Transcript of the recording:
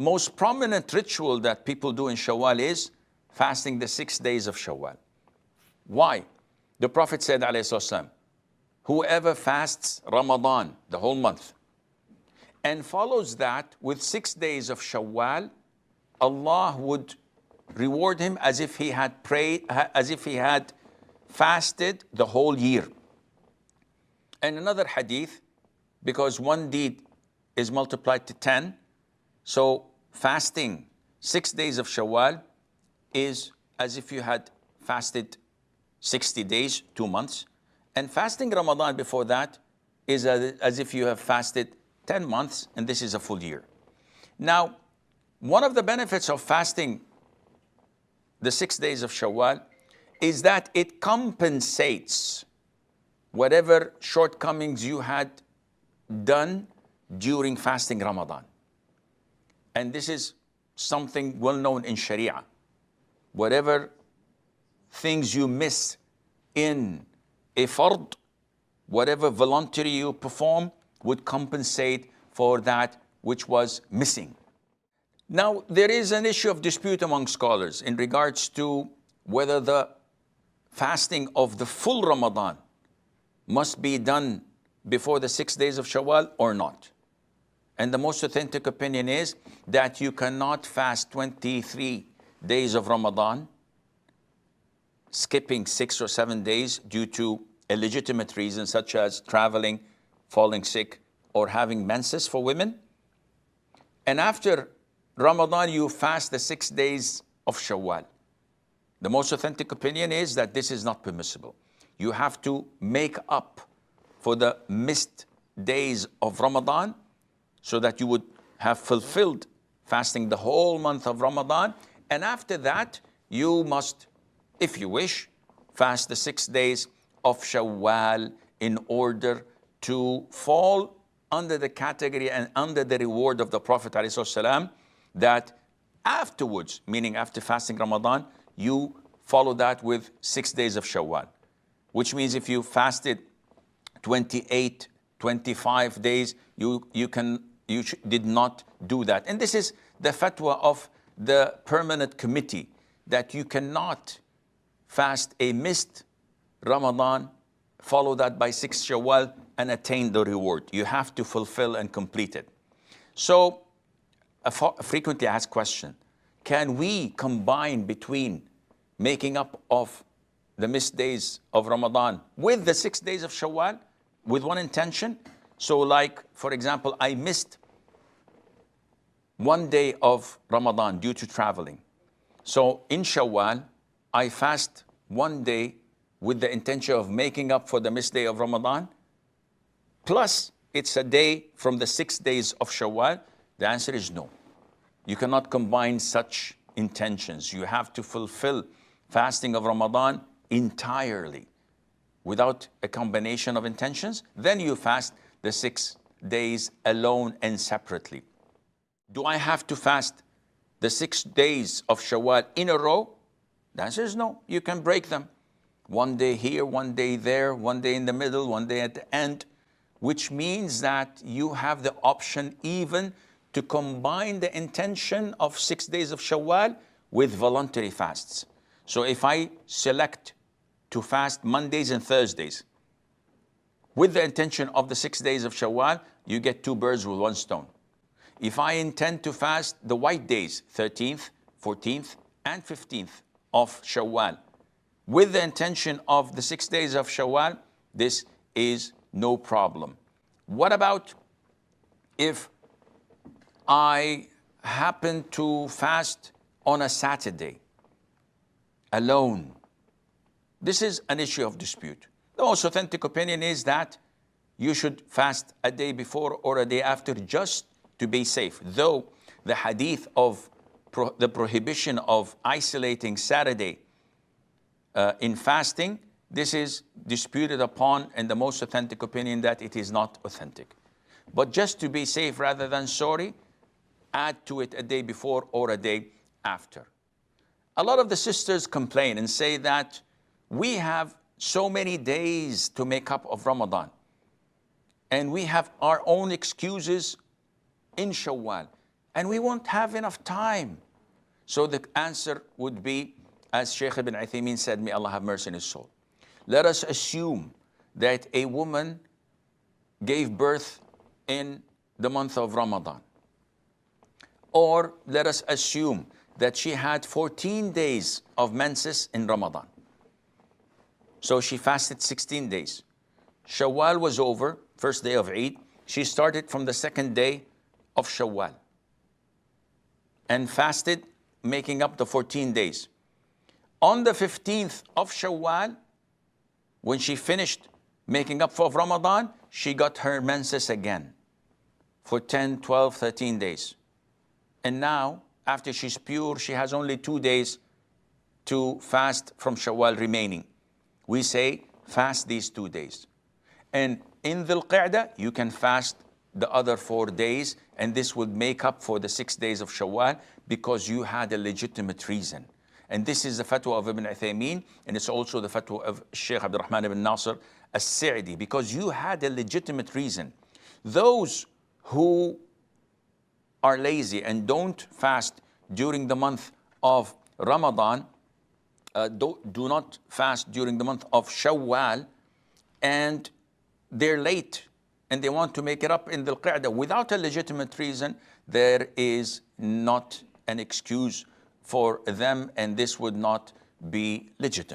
most prominent ritual that people do in Shawwal is fasting the 6 days of Shawwal. Why? The Prophet said, alayhi salam, whoever fasts Ramadan, the whole month, and follows that with 6 days of Shawwal, Allah would reward him as if he had prayed, as if he had fasted the whole year. And another hadith, because one deed is multiplied to 10, so fasting 6 days of Shawwal is as if you had fasted 60 days, 2 months. And fasting Ramadan before that is as if you have fasted 10 months, and this is a full year. Now, one of the benefits of fasting the 6 days of Shawwal is that it compensates whatever shortcomings you had done during fasting Ramadan. And this is something well known in Sharia. Whatever things you miss in a fard, whatever voluntary you perform would compensate for that which was missing. Now, there is an issue of dispute among scholars in regards to whether the fasting of the full Ramadan must be done before the 6 days of Shawwal or not. And the most authentic opinion is that you cannot fast 23 days of Ramadan, skipping 6 or 7 days due to a legitimate reason such as traveling, falling sick, or having menses for women. And after Ramadan, you fast the 6 days of Shawwal. The most authentic opinion is that this is not permissible. You have to make up for the missed days of Ramadan so that you would have fulfilled fasting the whole month of Ramadan. And after that, you must, if you wish, fast the 6 days of Shawwal in order to fall under the category and under the reward of the Prophet ﷺ, that afterwards, meaning after fasting Ramadan, you follow that with 6 days of Shawwal. Which means if you fasted 28, 25 days, you did not do that. And this is the fatwa of the permanent committee, that you cannot fast a missed Ramadan, follow that by 6 Shawwal, and attain the reward. You have to fulfill and complete it. So, a frequently asked question, can we combine between making up of the missed days of Ramadan with the 6 days of Shawwal with one intention? So like, for example, I missed 1 day of Ramadan due to traveling. So in Shawwal, I fast 1 day with the intention of making up for the missed day of Ramadan, plus it's a day from the 6 days of Shawwal. The answer is no. You cannot combine such intentions. You have to fulfill fasting of Ramadan entirely without a combination of intentions. Then you fast the 6 days alone and separately. Do I have to fast the 6 days of Shawwal in a row? The answer is no. You can break them. 1 day here, 1 day there, 1 day in the middle, 1 day at the end, which means that you have the option even to combine the intention of 6 days of Shawwal with voluntary fasts. So if I select to fast Mondays and Thursdays with the intention of the 6 days of Shawwal, you get 2 birds with 1 stone. If I intend to fast the white days, 13th, 14th, and 15th of Shawwal, with the intention of the 6 days of Shawwal, this is no problem. What about if I happen to fast on a Saturday alone? This is an issue of dispute. The most authentic opinion is that you should fast a day before or a day after just to be safe. Though the hadith of the prohibition of isolating Saturday in fasting, this is disputed upon, and the most authentic opinion that it is not authentic. But just to be safe rather than sorry, add to it a day before or a day after. A lot of the sisters complain and say that we have so many days to make up of Ramadan, and we have our own excuses in Shawwal. and we won't have enough time. So the answer would be, as Shaykh ibn Uthaymeen said, may Allah have mercy on his soul. Let us assume that a woman gave birth in the month of Ramadan. Or let us assume that she had 14 days of menses in Ramadan. So she fasted 16 days. Shawwal was over, first day of Eid. She started from the second day of Shawwal and fasted, making up the 14 days. On the 15th of Shawwal, when she finished making up for Ramadan, she got her menses again for 10, 12, 13 days. And now, after she's pure, she has only 2 days to fast from Shawwal remaining. We say, fast these 2 days. And in Dhul Qa'dah, you can fast the other 4 days, and this would make up for the 6 days of Shawwal because you had a legitimate reason. And this is the fatwa of Ibn Uthaymeen, and it's also the fatwa of Shaykh Abdul Rahman ibn Nasir as-Sa'di, because you had a legitimate reason. Those who are lazy and don't fast during the month of Ramadan, do not fast during the month of Shawwal, and they're late and they want to make it up in Dhul Qa'dah without a legitimate reason, there is not an excuse for them, and this would not be legitimate.